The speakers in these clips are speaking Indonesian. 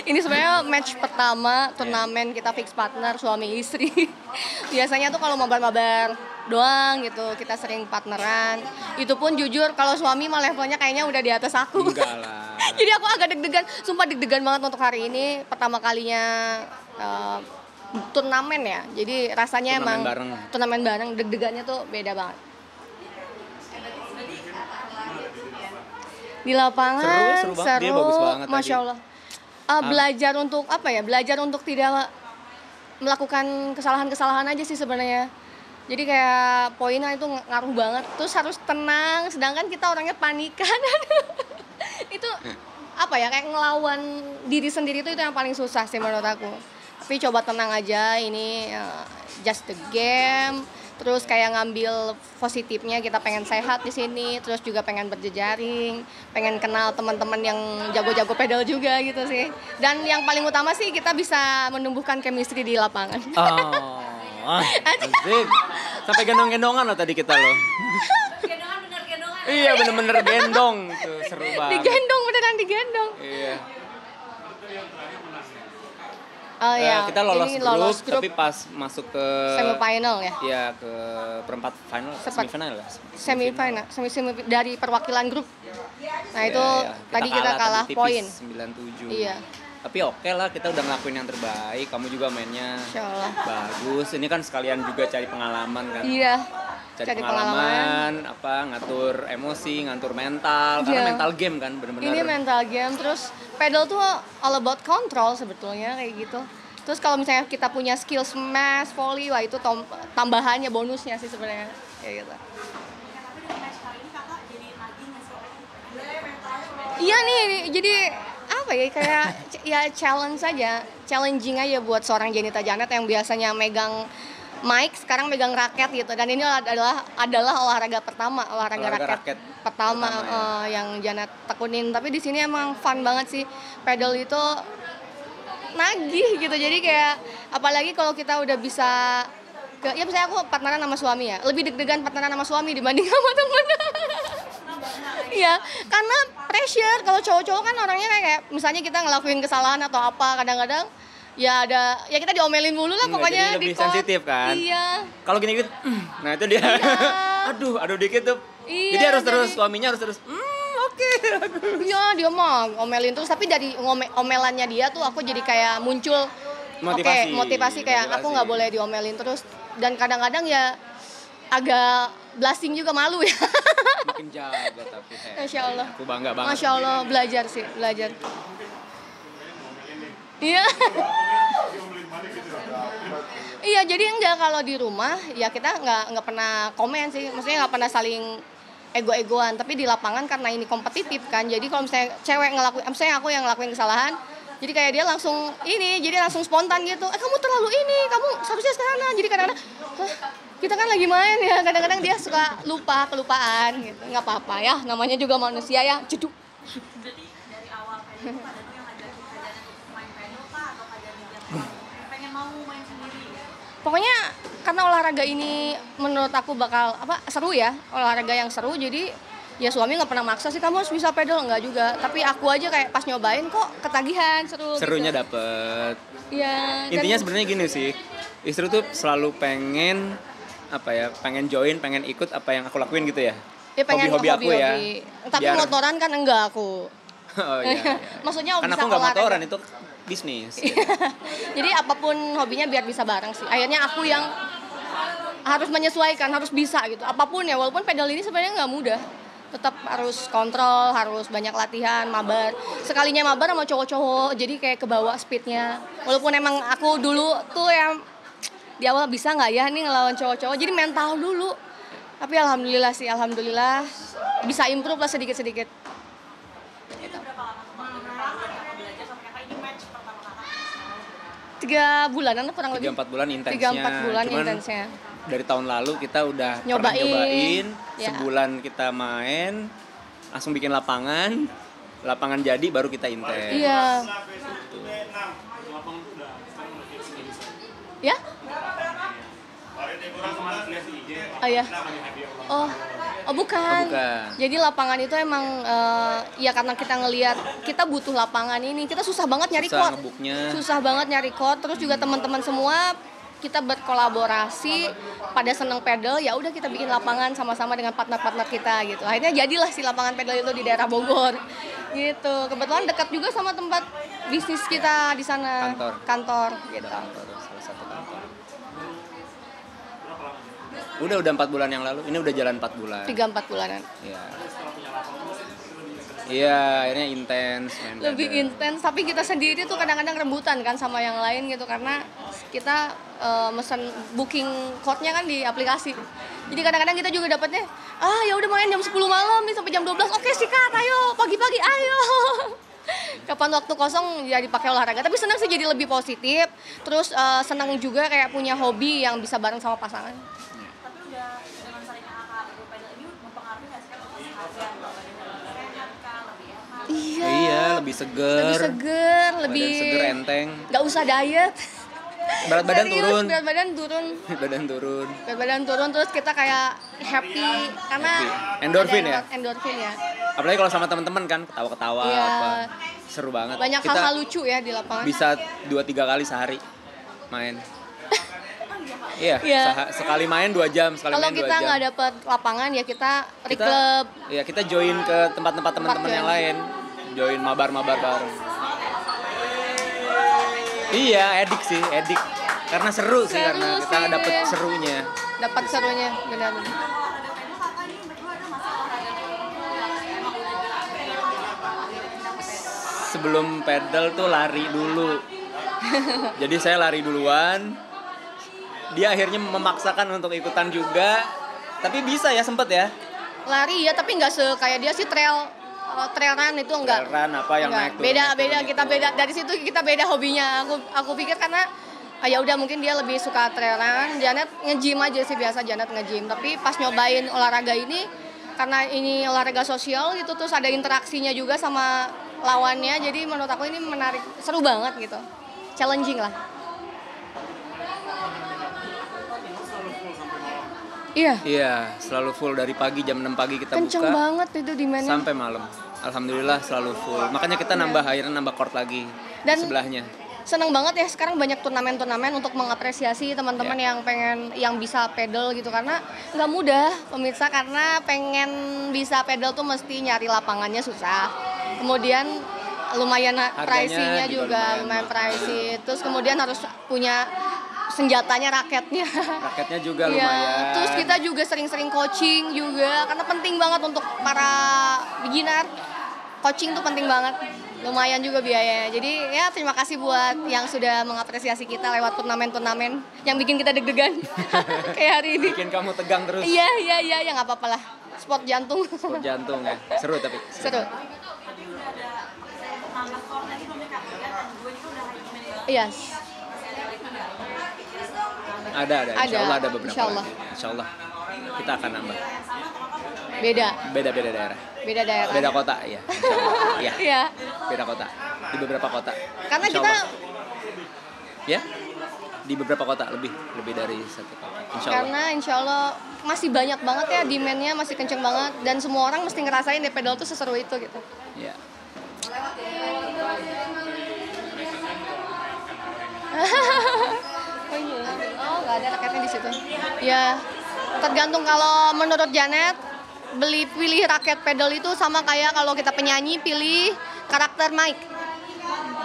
Ini sebenarnya match pertama turnamen kita fix partner suami istri. Biasanya tuh kalau mabar-mabar doang gitu, kita sering partneran. Itu pun jujur kalau suami mah levelnya kayaknya udah di atas aku. Enggak lah. Jadi aku agak deg-degan, sumpah deg-degan banget untuk hari ini. Pertama kalinya turnamen ya, jadi rasanya turnamen bareng, deg-degannya tuh beda banget. Di lapangan seru banget. Dia bagus banget Masya tadi. Allah. Belajar untuk apa ya? Belajar untuk tidak melakukan kesalahan-kesalahan aja sih sebenarnya. Jadi kayak poinnya itu ngaruh banget. Terus harus tenang, sedangkan kita orangnya panikan. Itu apa ya? Kayak ngelawan diri sendiri itu yang paling susah sih menurut aku. Tapi coba tenang aja, ini just the game. Terus kayak ngambil positifnya, kita pengen sehat di sini, terus juga pengen berjejaring, pengen kenal teman-teman yang jago-jago pedal juga gitu sih. Dan yang paling utama sih kita bisa menumbuhkan chemistry di lapangan. Oh, asik. Sampai gendong-gendongan loh tadi kita loh. Gendongan bener gendongan. Iya bener-bener gendong tuh, seru banget. Digendong, beneran digendong. Iya. Oh iya, Kita lolos ini grup, tapi pas masuk ke semifinal ya. Iya, ke perempat final, semifinal lah. Semifinal, semi dari perwakilan grup. Nah, itu Ya, tadi kita kalah poin. 97. Iya. Tapi oke lah, kita udah ngelakuin yang terbaik. Kamu juga mainnya Insyaallah. bagus. Ini kan sekalian juga cari pengalaman kan. Iya. Cari pengalaman, ngatur emosi, ngatur mental. Karena Iya. mental game kan, bener-bener. Ini mental game, terus pedal tuh all about control sebetulnya kayak gitu. Terus kalau misalnya kita punya skill smash, volley, wah itu tambahannya, bonusnya sih sebenarnya kayak gitu. Tapi dengan match kali ini kakak jadi lagi nggak sih? Iya nih, jadi apa ya kayak ya challenging aja buat seorang Jenita Janet yang biasanya megang mic, sekarang megang raket gitu. Dan ini adalah olahraga raket pertama yang Janet tekunin. Tapi di sini emang fun banget sih, pedal itu nagih gitu. Jadi kayak apalagi kalau kita udah bisa ya misalnya aku partneran sama suami ya, lebih deg-degan partneran sama suami dibanding sama temen. Iya, karena pressure. Kalau cowok-cowok kan orangnya kayak misalnya kita ngelakuin kesalahan atau apa, kadang-kadang ya kita diomelin mulu lah pokoknya. Jadi lebih sensitif kan. Iya. Kalau gini gitu, nah itu dia. Iya. aduh dikit tuh. Iya, jadi harus terus, suaminya harus terus. Oke. Iya, dia mah ngomelin terus, tapi dari omelannya dia tuh aku jadi kayak muncul motivasi kayak aku nggak boleh diomelin terus. Dan kadang-kadang ya agak blasting juga, malu ya. Makin jago tapi. Masya Allah. Aku bangga banget. Masya Allah, belajar. Iya. Iya, jadi enggak, kalau di rumah ya kita nggak pernah komen sih, maksudnya nggak pernah saling ego-egoan. Tapi di lapangan karena ini kompetitif kan, jadi kalau misalnya cewek misalnya aku yang ngelakuin kesalahan, jadi kayak dia langsung spontan gitu, kamu terlalu ini, kamu seharusnya sana. Jadi kadang-kadang kita kan lagi main ya, kadang-kadang dia suka kelupaan gitu. Nggak apa-apa ya, namanya juga manusia ya, jeduk. Jadi dari awal pedal Kak Danu yang ngajakin Kak Janet untuk main pedal Kak, atau Kak Janet yang pengen mau main sendiri? Pokoknya karena olahraga ini menurut aku bakal seru ya, olahraga yang seru. Jadi ya suami nggak pernah maksa sih kamu harus bisa pedal, nggak juga. Tapi aku aja kayak pas nyobain kok ketagihan, Serunya gitu. dapet. Iya. Intinya sebenarnya gini sih, istri tuh selalu pengen join, pengen ikut apa yang aku lakuin gitu ya. Dia pengen hobi aku ya. Tapi motoran kan enggak aku. Oh iya. Maksudnya Kan bisa aku nggak olahraga. motoran, itu bisnis. Gitu. Jadi apapun hobinya biar bisa bareng sih. Akhirnya aku yang harus menyesuaikan, harus bisa gitu. Apapun ya, walaupun pedal ini sebenarnya nggak mudah. Tetap harus kontrol, harus banyak latihan, mabar. Sekalinya mabar sama cowok-cowok, jadi kayak kebawa speednya. Walaupun emang aku dulu tuh yang di awal bisa nggak ya nih ngelawan cowok-cowok, jadi mental dulu. Tapi alhamdulillah bisa improve lah sedikit-sedikit. Itu berapa lama kakak belajar sampai kakak ini match pertama kakak? 3 bulanan kurang lebih. 3-4 bulan intensnya. 3-4 bulan Cuman intensnya. dari tahun lalu kita udah pernah Nyobain. Ya. Sebulan kita main, langsung bikin lapangan jadi baru kita intens. Iya. Ya? Oh ya. Oh bukan. Jadi lapangan itu emang ya karena kita ngelihat kita butuh lapangan ini, kita susah banget nyari Susah court. ngebuknya. Susah banget nyari court. Terus juga teman-teman semua kita berkolaborasi pada seneng pedal, ya udah kita bikin lapangan sama-sama dengan partner-partner kita gitu. Akhirnya jadilah si lapangan pedal itu di daerah Bogor. Gitu. Kebetulan dekat juga sama tempat bisnis kita di sana. Kantor gitu. Kantor, salah satu kantor. Udah 4 bulan yang lalu. Ini udah jalan 4 bulan. 3-4 bulanan. Iya. Iya, akhirnya intens main Lebih pedal. intens, tapi kita sendiri tuh kadang-kadang rebutan kan sama yang lain gitu karena kita mesen booking courtnya kan di aplikasi. Jadi kadang-kadang kita juga dapatnya ya udah main jam 10 malam nih sampai jam 12. Oke sikat, ayo pagi-pagi ayo. Kapan waktu kosong ya dipakai olahraga, tapi senang sih jadi lebih positif. Terus senang juga kayak punya hobi yang bisa bareng sama pasangan. Tapi udah dengan seringnya kakak berpedal ini mempengaruhi nggak sih untuk kesehatan badannya lebih sehat kah, lebih enak? Iya, lebih seger. Lebih seger, lebih Badan seger, enteng. nggak usah diet. Berat badan Serius, turun. berat badan turun. Badan turun. Berat badan turun, terus kita kayak happy karena Happy. Endorfin ada ya? Endorfin ya. Apalagi kalau sama teman-teman kan ketawa-ketawa Iya. apa. Seru banget. Banyak Kita hal-hal lucu ya di lapangan. bisa 2-3 kali sehari main. Iya, Iya. sekali main 2 jam, sekali Kalau main 2 kita jam. nggak dapet lapangan ya kita Kita reclub. ya kita join ke tempat-tempat teman-teman yang lain. Join mabar-mabar bareng. Iya, edik. Karena seru sih, Seru karena kita sih. dapet serunya. Dapat serunya benar-benar. Olahraga pedal kakak ini berdua ada masih olahraga yang emang udah pindah ke pedal? Sebelum pedal tuh lari dulu. Jadi saya lari duluan. Dia akhirnya memaksakan untuk ikutan juga. Tapi bisa ya, sempet ya. Lari ya, tapi nggak kayak dia sih trail run itu enggak. Trail run apa yang Enggak. naik turun, Beda naik turun beda itu. kita beda dari situ kita beda hobinya. Aku pikir karena ya udah mungkin dia lebih suka trail run. Janet nge-gym aja sih biasa Janet nge-gym. Tapi pas nyobain olahraga ini karena ini olahraga sosial gitu terus ada interaksinya juga sama lawannya. Jadi menurut aku ini menarik, seru banget gitu. Challenging lah. Iya. Iya, selalu full dari pagi jam 6 pagi kita Kenceng buka banget itu demandnya. sampai malam. Alhamdulillah selalu full. Makanya kita akhirnya nambah court lagi Dan- sebelahnya. Seneng banget ya sekarang banyak turnamen-turnamen untuk mengapresiasi teman-teman yang pengen yang bisa pedal gitu karena nggak mudah pemirsa karena pengen bisa pedal tuh mesti nyari lapangannya susah. Kemudian lumayan pricey-nya juga lumayan pricey. Terus kemudian harus punya senjatanya, raketnya. Raketnya juga Iya, lumayan. terus kita juga sering-sering coaching juga karena penting banget untuk para beginner. Coaching tuh penting banget. Lumayan juga biayanya. Jadi ya terima kasih buat yang sudah mengapresiasi kita lewat turnamen-turnamen yang bikin kita deg-degan. Kayak hari ini. Bikin kamu tegang terus. Iya, ya nggak apa-apa lah. Sport jantung. Sport jantung ya. Seru tapi. Seru. Tapi udah ada untuk nambah core lagi belum ya kak? Lihat dan gue juga udah hari ini banget. Iya. Masih ada lagi nggak? Ada. Insya Allah ada beberapa Insya Allah. lagi. Insya Allah kita akan nambah. Yang sama atau apa? Beda. Beda-beda daerah. Beda daerah. Beda kota ya. Insya Allah. Iya. Iya. Beda kota. Di beberapa kota. Karena Insya kita Allah. Ya. Di beberapa kota lebih dari satu kota. Insya Allah. karena insya Allah masih banyak banget ya demand-nya masih kenceng banget dan semua orang mesti ngerasain deh pedal tuh seseru itu gitu. Ya. Oh iya. Oh nggak ada raketnya di situ. Ya tergantung kalau menurut Janet pilih raket pedal itu sama kayak kalau kita penyanyi pilih karakter mic.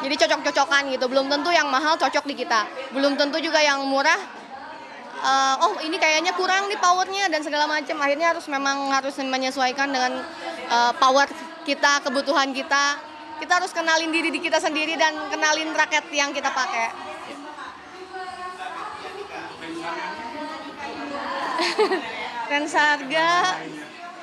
Jadi cocok-cocokan gitu. Belum tentu yang mahal cocok di kita. Belum tentu juga yang murah. Oh ini kayaknya kurang nih powernya dan segala macam. Akhirnya harus menyesuaikan dengan power kita, kebutuhan kita. Kita harus kenalin diri di kita sendiri dan kenalin raket yang kita pakai. Range harga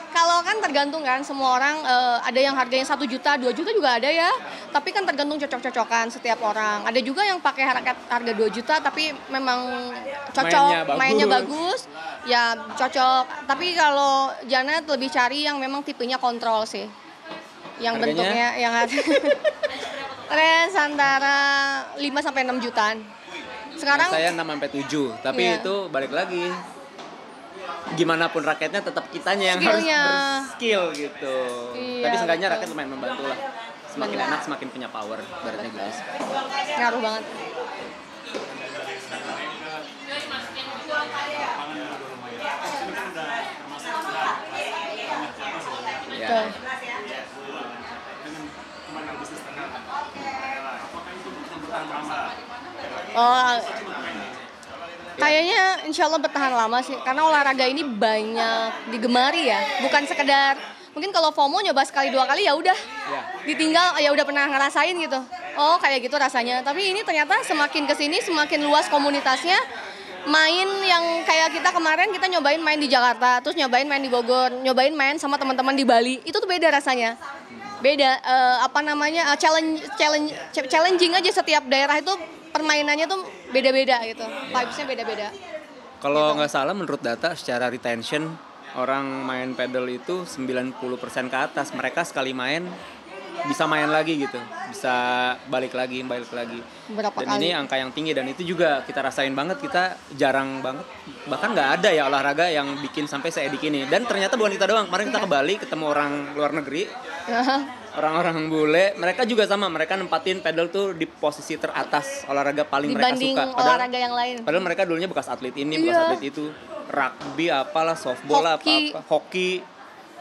kalau kan tergantung kan semua orang ada yang harganya 1 juta, 2 juta juga ada ya. Tapi kan tergantung cocok-cocokan setiap orang. Ada juga yang pakai harga 2 juta tapi memang cocok, mainnya bagus. Ya cocok. Tapi kalau Janet lebih cari yang memang tipenya kontrol sih. Yang Harganya? bentuknya yang ada range antara 5 sampai 6 jutaan. Sekarang Saya 6 sampai 7, tapi Iya. itu balik lagi. gimana pun raketnya tetap kitanya yang harus Skillnya. berskill gitu. Iya, Tapi seenggaknya betul. raket lumayan membantu lah. Semakin Benar. enak semakin punya power ibaratnya gitu. Ngaruh banget. Ya. Tuh. Oh, kayaknya insya Allah bertahan lama sih, karena olahraga ini banyak digemari ya, bukan sekedar mungkin kalau FOMO nyoba sekali dua kali ya udah, Ya. ditinggal ya udah pernah ngerasain gitu, oh kayak gitu rasanya. Tapi ini ternyata semakin kesini semakin luas komunitasnya, main yang kayak kita kemarin kita nyobain main di Jakarta, terus nyobain main di Bogor, nyobain main sama teman-teman di Bali, itu tuh beda rasanya. Beda challenging aja, setiap daerah itu permainannya tuh beda-beda gitu, vibes-nya beda-beda. Kalau nggak salah menurut data secara retention orang main pedal itu 90% ke atas. Mereka sekali main bisa main lagi gitu, bisa balik lagi. Berapa Dan ini kali? angka yang tinggi dan itu juga kita rasain banget. Kita jarang banget, bahkan nggak ada ya olahraga yang bikin sampai seedik ini. Dan ternyata bukan kita doang. Kemarin kita ke Bali ketemu orang luar negeri, orang-orang bule, mereka juga sama. Mereka nempatin pedal tuh di posisi teratas olahraga paling Dibanding mereka suka. olahraga yang lain. Padahal mereka dulunya bekas atlet ini, bekas Iya. atlet itu, rugby apalah, softball Hoki. apa-apa, hoki.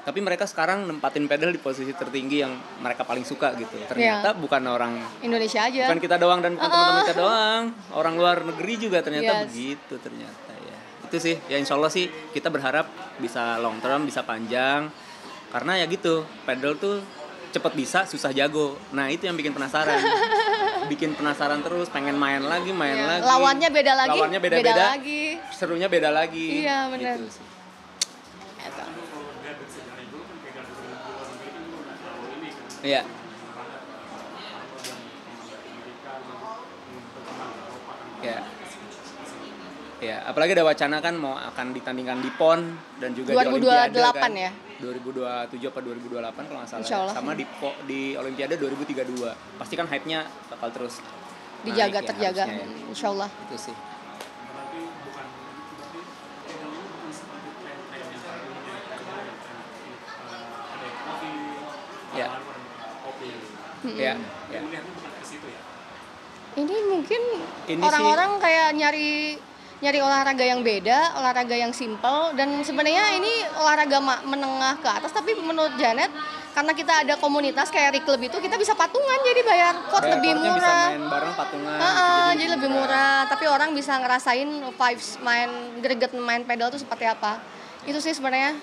Tapi mereka sekarang nempatin pedal di posisi tertinggi yang mereka paling suka gitu. Ternyata bukan orang, Indonesia aja. bukan kita doang dan bukan teman-teman kita doang, orang luar negeri juga ternyata Yes. begitu ternyata ya. Itu sih, ya insya Allah sih kita berharap bisa long term, bisa panjang. Karena ya gitu, pedal tuh cepet bisa, susah jago. Nah itu yang bikin penasaran. Bikin penasaran terus, pengen main lagi, Iya. lagi. Lawannya beda lagi. Lawannya beda beda-beda. lagi. Serunya beda lagi. Iya, benar. Gitu sih. Iya. Ya. Ya, apalagi ada wacana kan mau akan ditandingkan di PON dan juga 2028 di Olimpiade kan. ya? 2027 apa 2028 kalau nggak salah. Insya Allah. Sama di Olimpiade 2032. Pasti kan hype-nya bakal terus Dijaga, naik ya, terjaga. harusnya ya. Insya Allah. Itu sih. Ya. Ya, ya. Ini mungkin Ini orang-orang kayak nyari olahraga yang beda, olahraga yang simple, dan sebenarnya ini olahraga menengah ke atas. Tapi menurut Janet, karena kita ada komunitas kayak Reclub itu, kita bisa patungan, jadi bayar court lebih Courtnya bisa murah. main bareng patungan. Jadi lebih murah. Tapi orang bisa ngerasain vibes main greget main pedal itu seperti apa. Itu sih sebenarnya